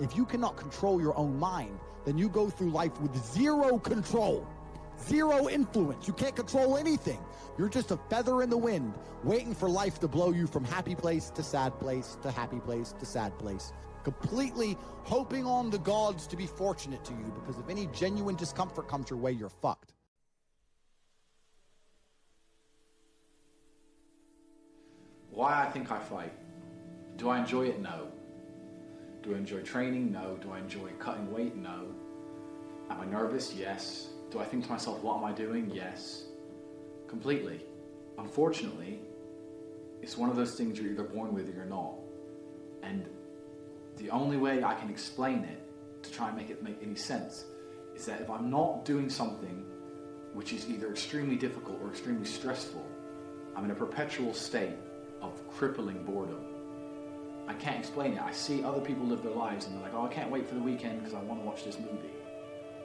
If you cannot control your own mind, then you go through life with zero control, zero influence. You can't control anything. You're just a feather in the wind, waiting for life to blow you from happy place to sad place to happy place to sad place, completely hoping on the gods to be fortunate to you, because if any genuine discomfort comes your way, you're fucked. Why I think I fight. Do I enjoy it? No. Do I enjoy training? No. Do I enjoy cutting weight? No. Am I nervous? Yes. Do I think to myself, what am I doing? Yes. Completely. Unfortunately, it's one of those things you're either born with or you're not. And the only way I can explain it, to try and make it make any sense, is that if I'm not doing something which is either extremely difficult or extremely stressful, I'm in a perpetual state of crippling boredom. I can't explain it. I see other people live their lives and they're like, oh, I can't wait for the weekend because I want to watch this movie.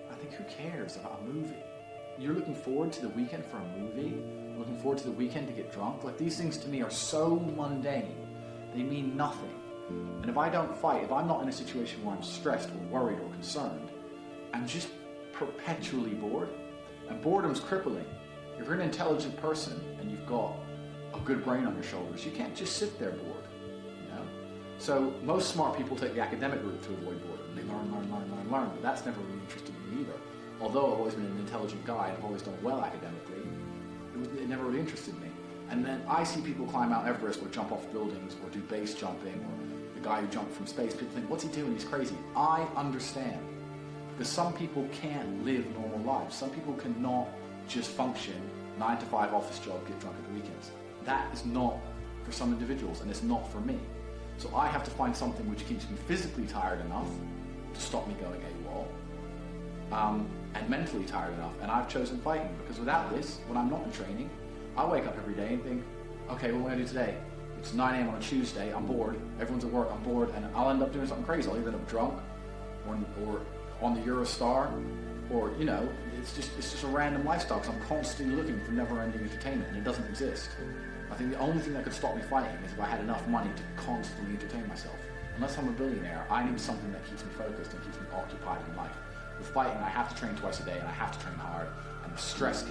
I think, who cares about a movie? You're looking forward to the weekend for a movie? Looking forward to the weekend to get drunk? Like, these things to me are so mundane. They mean nothing. And if I don't fight, if I'm not in a situation where I'm stressed or worried or concerned, I'm just perpetually bored. And boredom's crippling. If you're an intelligent person and you've got a good brain on your shoulders, you can't just sit there bored, you know? So most smart people take the academic route to avoid boredom. They learn, but that's never really interested me either. Although I've always been an intelligent guy and I've always done well academically, it never really interested me. And then I see people climb Mount Everest or jump off buildings or do base jumping, or the guy who jumped from space. People think, what's he doing? He's crazy. I understand. Because some people can't live normal lives. Some people cannot just function 9 to 5 office job, get drunk at the weekends. That is not for some individuals, and it's not for me. So I have to find something which keeps me physically tired enough to stop me going AWOL, and mentally tired enough. And I've chosen fighting, because without this, when I'm not in training, I wake up every day and think, okay, what am I gonna do today? It's 9 a.m. on a Tuesday, I'm bored, everyone's at work, I'm bored, and I'll end up doing something crazy. I'll either end up drunk, or on the Eurostar, or, you know, it's just a random lifestyle, because I'm constantly looking for never-ending entertainment, and it doesn't exist. I think the only thing that could stop me fighting is if I had enough money to constantly entertain myself. Unless I'm a billionaire, I need something that keeps me focused and keeps me occupied in life. With fighting, I have to train twice a day, and I have to train hard, and the stress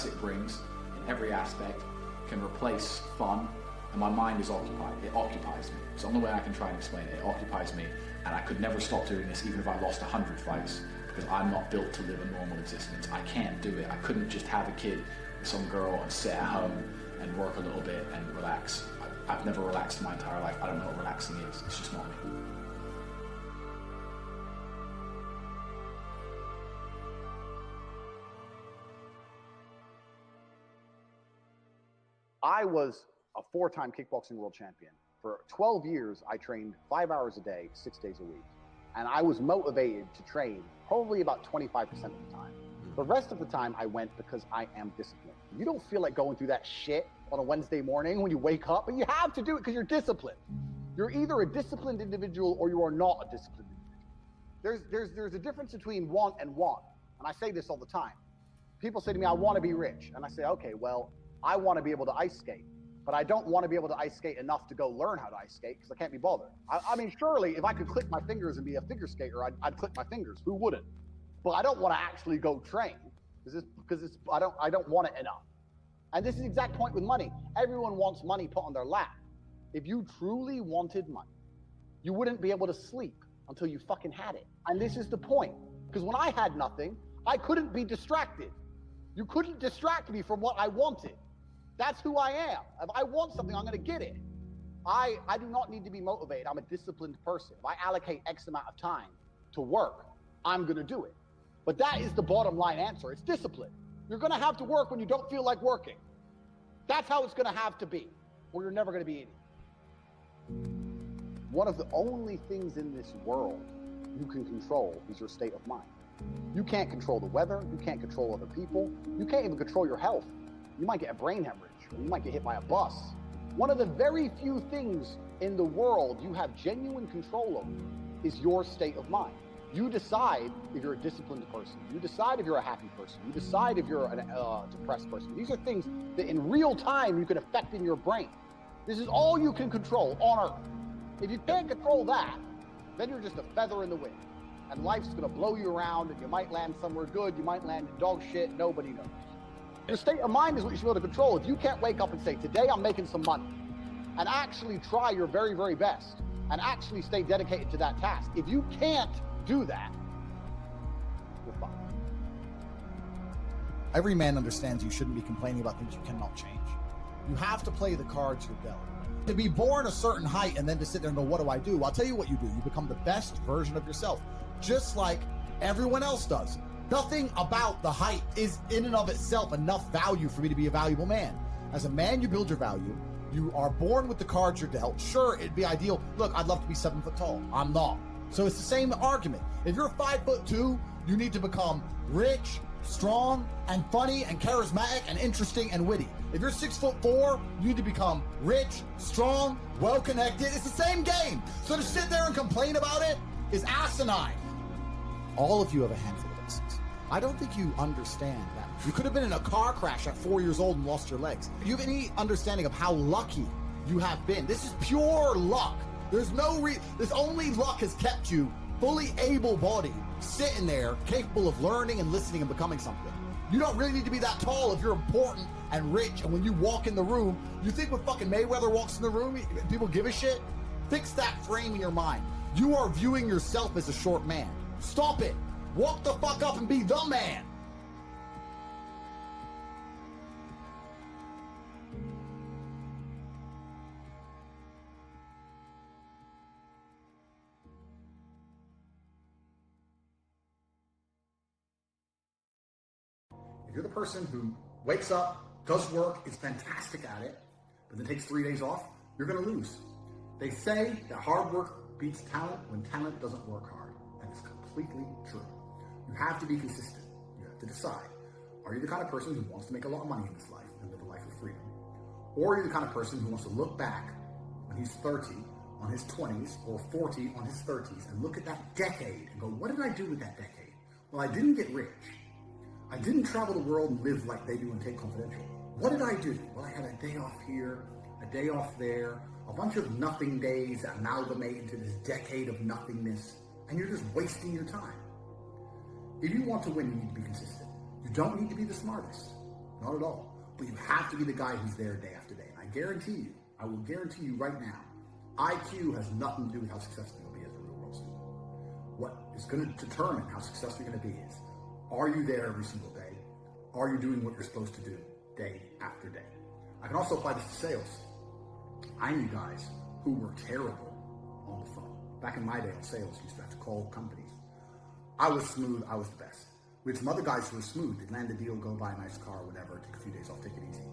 it brings in every aspect can replace fun, and my mind is occupied. It occupies me. It's the only way I can try and explain it. It occupies me, and I could never stop doing this even if I lost 100 fights, because I'm not built to live a normal existence. I can't do it. I couldn't just have a kid with some girl and sit at home and work a little bit and relax. I've never relaxed my entire life. I don't know what relaxing is. It's just not me. I was a 4-time kickboxing world champion. For 12 years, I trained 5 hours a day, 6 days a week. And I was motivated to train probably about 25% of the time. The rest of the time I went because I am disciplined. You don't feel like going through that shit on a Wednesday morning when you wake up, but you have to do it because you're disciplined. You're either a disciplined individual or you are not a disciplined individual. There's a difference between want and want. And I say this all the time. People say to me, I want to be rich. And I say, okay, well, I want to be able to ice skate, but I don't want to be able to ice skate enough to go learn how to ice skate because I can't be bothered. I mean, surely if I could click my fingers and be a figure skater, I'd click my fingers. Who wouldn't? But I don't want to actually go train because I don't want it enough. And this is the exact point with money. Everyone wants money put on their lap. If you truly wanted money, you wouldn't be able to sleep until you fucking had it. And this is the point. Because when I had nothing, I couldn't be distracted. You couldn't distract me from what I wanted. That's who I am. If I want something, I'm gonna get it. I do not need to be motivated. I'm a disciplined person. If I allocate X amount of time to work, I'm gonna do it. But that is the bottom line answer. It's discipline. You're gonna have to work when you don't feel like working. That's how it's gonna have to be, or you're never gonna be in it. One of the only things in this world you can control is your state of mind. You can't control the weather, you can't control other people, you can't even control your health. You might get a brain hemorrhage, or you might get hit by a bus. One of the very few things in the world you have genuine control over is your state of mind. You decide if you're a disciplined person. You decide if you're a happy person. You decide if you're a depressed person. These are things that in real time you can affect in your brain. This is all you can control on Earth. If you can't control that, then you're just a feather in the wind. And life's gonna blow you around, and you might land somewhere good, you might land in dog shit, nobody knows. Your state of mind is what you should be able to control. If you can't wake up and say, today I'm making some money, and actually try your very, very best, and actually stay dedicated to that task. If you can't do that, you're fucked. Every man understands you shouldn't be complaining about things you cannot change. You have to play the cards you're dealt. To be born a certain height and then to sit there and go, what do I do? I'll tell you what you do. You become the best version of yourself, just like everyone else does. Nothing about the height is in and of itself enough value for me to be a valuable man. As a man, you build your value. You are born with the cards you're dealt. Sure, it'd be ideal. Look, I'd love to be 7 foot tall. I'm not. So it's the same argument. If you're 5'2", you need to become rich, strong, and funny, and charismatic, and interesting, and witty. If you're 6'4", you need to become rich, strong, well-connected. It's the same game. So to sit there and complain about it is asinine. All of you have a handful of aces. I don't think you understand that. You could have been in a car crash at 4 years old and lost your legs. Do you have any understanding of how lucky you have been? This is pure luck. There's no this only luck has kept you fully able-bodied, sitting there, capable of learning and listening and becoming something. You don't really need to be that tall if you're important and rich, and when you walk in the room, you think when fucking Mayweather walks in the room, people give a shit? Fix that frame in your mind. You are viewing yourself as a short man. Stop it. Walk the fuck up and be the man. If you're the person who wakes up, does work, is fantastic at it, but then takes 3 days off, you're going to lose. They say that hard work beats talent when talent doesn't work hard. And it's completely true. You have to be consistent. You have to decide. Are you the kind of person who wants to make a lot of money in this life and live a life of freedom? Or are you the kind of person who wants to look back when he's 30 on his 20s or 40 on his 30s and look at that decade and go, what did I do with that decade? Well, I didn't get rich. I didn't travel the world and live like they do in Tate Confidential. What did I do? Well, I had a day off here, a day off there, a bunch of nothing days that amalgamate into this decade of nothingness, and you're just wasting your time. If you want to win, you need to be consistent. You don't need to be the smartest, not at all, but you have to be the guy who's there day after day. And I guarantee you, I will guarantee you right now, IQ has nothing to do with how successful you'll be as a real world student. What is going to determine how successful you're going to be is, are you there every single day? Are you doing what you're supposed to do day after day? I can also apply this to sales. I knew guys who were terrible on the phone. Back in my day in sales, you used to have to call companies. I was smooth, I was the best. We had some other guys who were smooth. They'd land a deal, go buy a nice car, whatever, take a few days off, take it easy.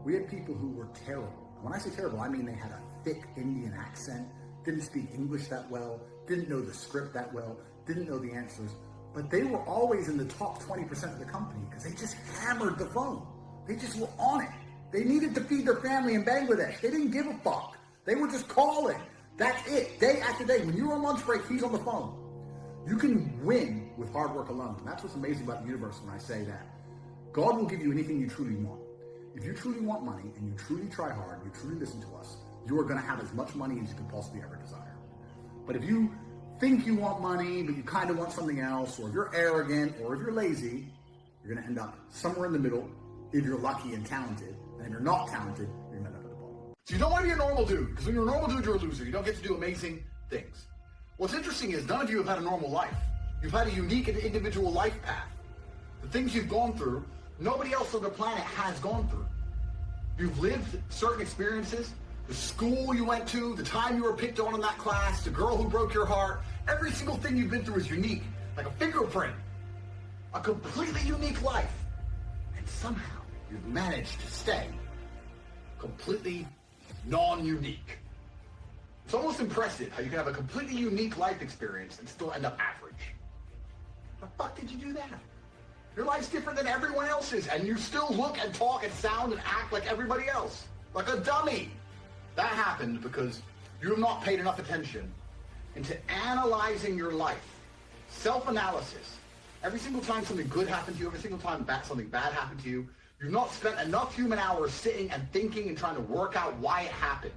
We had people who were terrible. And when I say terrible, I mean they had a thick Indian accent, didn't speak English that well, didn't know the script that well, didn't know the answers. But they were always in the top 20% of the company because they just hammered the phone. They just were on it. They needed to feed their family in Bangladesh. They didn't give a fuck. They were just calling. That's it. Day after day. When you're on lunch break, he's on the phone. You can win with hard work alone. And that's what's amazing about the universe when I say that. God will give you anything you truly want. If you truly want money and you truly try hard, you truly listen to us, you are going to have as much money as you can possibly ever desire. But if you think you want money, but you kind of want something else, or if you're arrogant, or if you're lazy, you're going to end up somewhere in the middle if you're lucky and talented. And if you're not talented, you're going to end up at the bottom. So you don't want to be a normal dude, because when you're a normal dude, you're a loser. You don't get to do amazing things. What's interesting is none of you have had a normal life. You've had a unique and individual life path. The things you've gone through, nobody else on the planet has gone through. You've lived certain experiences. The school you went to, the time you were picked on in that class, the girl who broke your heart, every single thing you've been through is unique, like a fingerprint, a completely unique life. And somehow you've managed to stay completely non-unique. It's almost impressive how you can have a completely unique life experience and still end up average. How the fuck did you do that? Your life's different than everyone else's, and you still look and talk and sound and act like everybody else, like a dummy. That happened because you have not paid enough attention into analyzing your life. Self-analysis. Every single time something good happened to you, every single time something bad happened to you, you've not spent enough human hours sitting and thinking and trying to work out why it happened.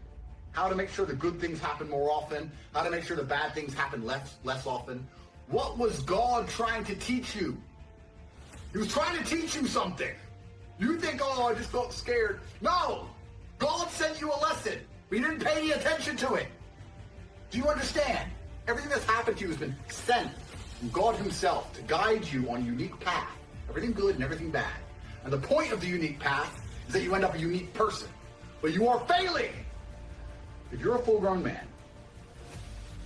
how to make sure the good things happen more often, how to make sure the bad things happen less often. What was God trying to teach you? He was trying to teach you something. You think, oh, I just felt scared. No! God sent you a lesson, but you didn't pay any attention to it. Do you understand? Everything that's happened to you has been sent from God himself to guide you on a unique path. Everything good and everything bad. And the point of the unique path is that you end up a unique person. But you are failing. If you're a full-grown man,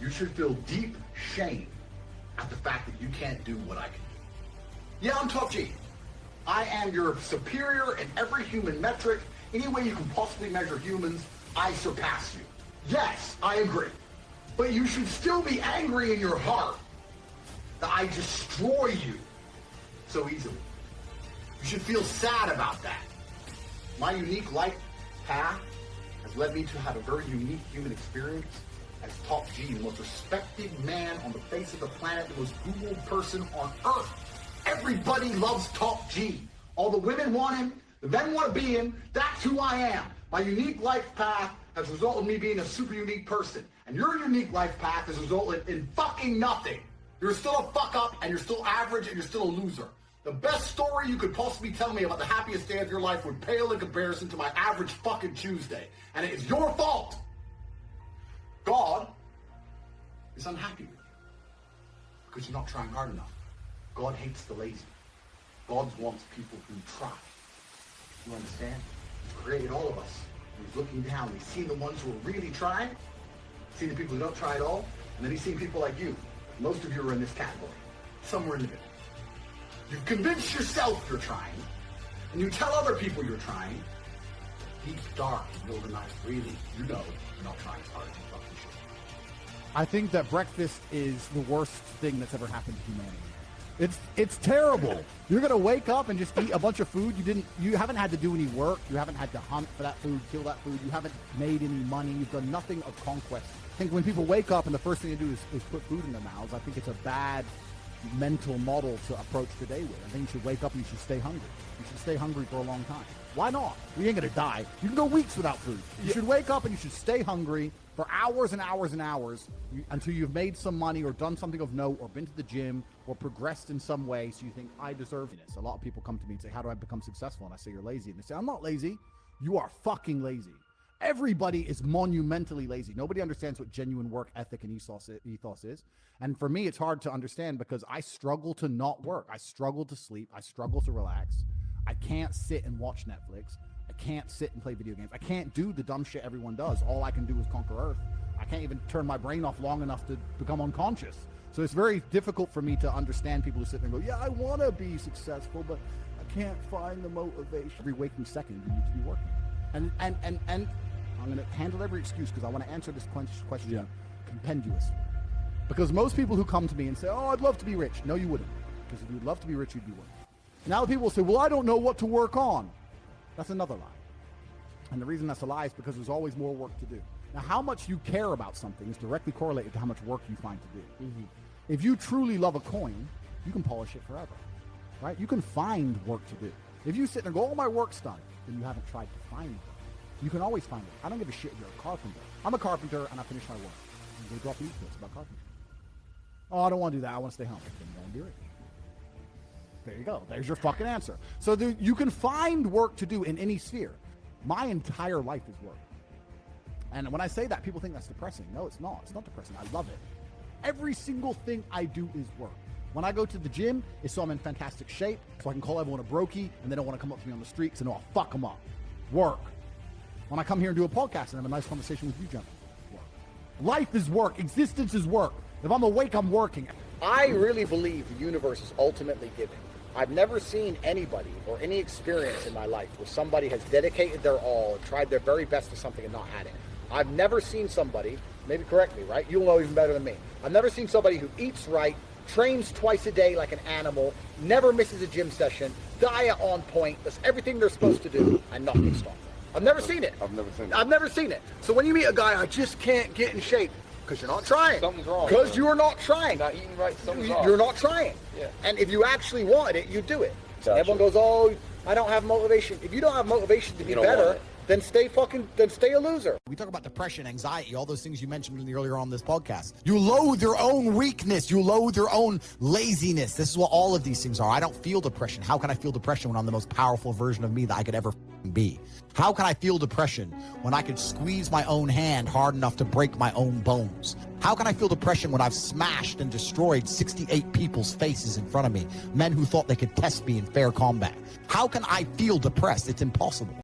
you should feel deep shame at the fact that you can't do what I can do. Yeah, I'm Tough G. I am your superior in every human metric. Any way you can possibly measure humans, I surpass you. Yes, I agree. But you should still be angry in your heart that I destroy you so easily. You should feel sad about that. My unique life path has led me to have a very unique human experience as Top G, the most respected man on the face of the planet, the most Googled person on earth. Everybody loves Top G. All the women want him, the men want to be him. That's who I am. My unique life path has resulted in me being a super unique person. And your unique life path has resulted in fucking nothing. You're still a fuck up, and you're still average, and you're still a loser. The best story you could possibly tell me about the happiest day of your life would pale in comparison to my average fucking Tuesday. And it is your fault. God is unhappy with you because you're not trying hard enough. God hates the lazy. God wants people who try. You understand? He's created all of us. He's looking down. He's seen the ones who are really trying, seen the people who don't try at all, and then he's seen people like you. Most of you are in this category. Somewhere in the middle. You convince yourself you're trying, and you tell other people you're trying. Deep, dark, middle of the night, really, you know you're not trying as hard as you fucking should. I think that breakfast is the worst thing that's ever happened to humanity. It's terrible. You're gonna wake up and just eat a bunch of food. You haven't had to do any work. You haven't had to hunt for that food, kill that food. You haven't made any money. You've done nothing of conquest. I think when people wake up and the first thing they do is put food in their mouths, I think it's a bad mental model to approach the day with. I think you should wake up and you should stay hungry. You should stay hungry for a long time. Why not? We ain't gonna die. You can go weeks without food. You should wake up and you should stay hungry for hours and hours and hours until you've made some money or done something of note or been to the gym or progressed in some way so you think, I deserve this. A lot of people come to me and say, how do I become successful? And I say, you're lazy. And they say, I'm not lazy. You are fucking lazy. Everybody is monumentally lazy. Nobody understands what genuine work ethic and ethos is. And for me, it's hard to understand because I struggle to not work. I struggle to sleep. I struggle to relax. I can't sit and watch Netflix. I can't sit and play video games. I can't do the dumb shit everyone does. All I can do is conquer Earth. I can't even turn my brain off long enough to become unconscious. So it's very difficult for me to understand people who sit there and go, yeah, I want to be successful, but I can't find the motivation. Every waking second, you need to be working. And I'm going to handle every excuse because I want to answer this question compendiously. Because most people who come to me and say, oh, I'd love to be rich. No, you wouldn't. Because if you'd love to be rich, you'd be working. Now people will say, well, I don't know what to work on. That's another lie. And the reason that's a lie is because there's always more work to do. Now, how much you care about something is directly correlated to how much work you find to do. Mm-hmm. If you truly love a coin, you can polish it forever, right? You can find work to do. If you sit there and go, oh, my work's done, then you haven't tried to find work. You can always find it. I don't give a shit if you're a carpenter. I'm a carpenter and I finish my work. They drop me it's about carpentry. Oh, I don't want to do that. I want to stay home. Then don't do it. There you go. There's your fucking answer. So you can find work to do in any sphere. My entire life is work. And when I say that, people think that's depressing. No, it's not. It's not depressing. I love it. Every single thing I do is work. When I go to the gym, it's so I'm in fantastic shape, so I can call everyone a brokey, and they don't want to come up to me on the street because I know I'll fuck them up. Work. When I come here and do a podcast and have a nice conversation with you gentlemen, work. Life is work. Existence is work. If I'm awake, I'm working. I really believe the universe is ultimately giving. I've never seen anybody or any experience in my life where somebody has dedicated their all and tried their very best for something and not had it. I've never seen somebody, maybe correct me, right? You'll know even better than me. I've never seen somebody who eats right, trains twice a day like an animal, never misses a gym session, diet on point, does everything they're supposed to do, and not get stronger. I've never seen it. I've never seen it. So when you meet a guy, I just can't get in shape. Because you're not trying. Something's wrong. Because you're not trying. You're not eating right. Something's wrong. You're not trying. Yeah. And if you actually wanted it, you do it. So Gotcha. everyone goes, oh, I don't have motivation. If you don't have motivation to be better, then stay a loser. We talk about depression, anxiety, all those things you mentioned earlier on this podcast. You loathe your own weakness. You loathe your own laziness. This is what all of these things are. I don't feel depression. How can I feel depression when I'm the most powerful version of me that I could ever be? How can I feel depression when I could squeeze my own hand hard enough to break my own bones? How can I feel depression when I've smashed and destroyed 68 people's faces in front of me, men who thought they could test me in fair combat? How can I feel depressed? It's impossible.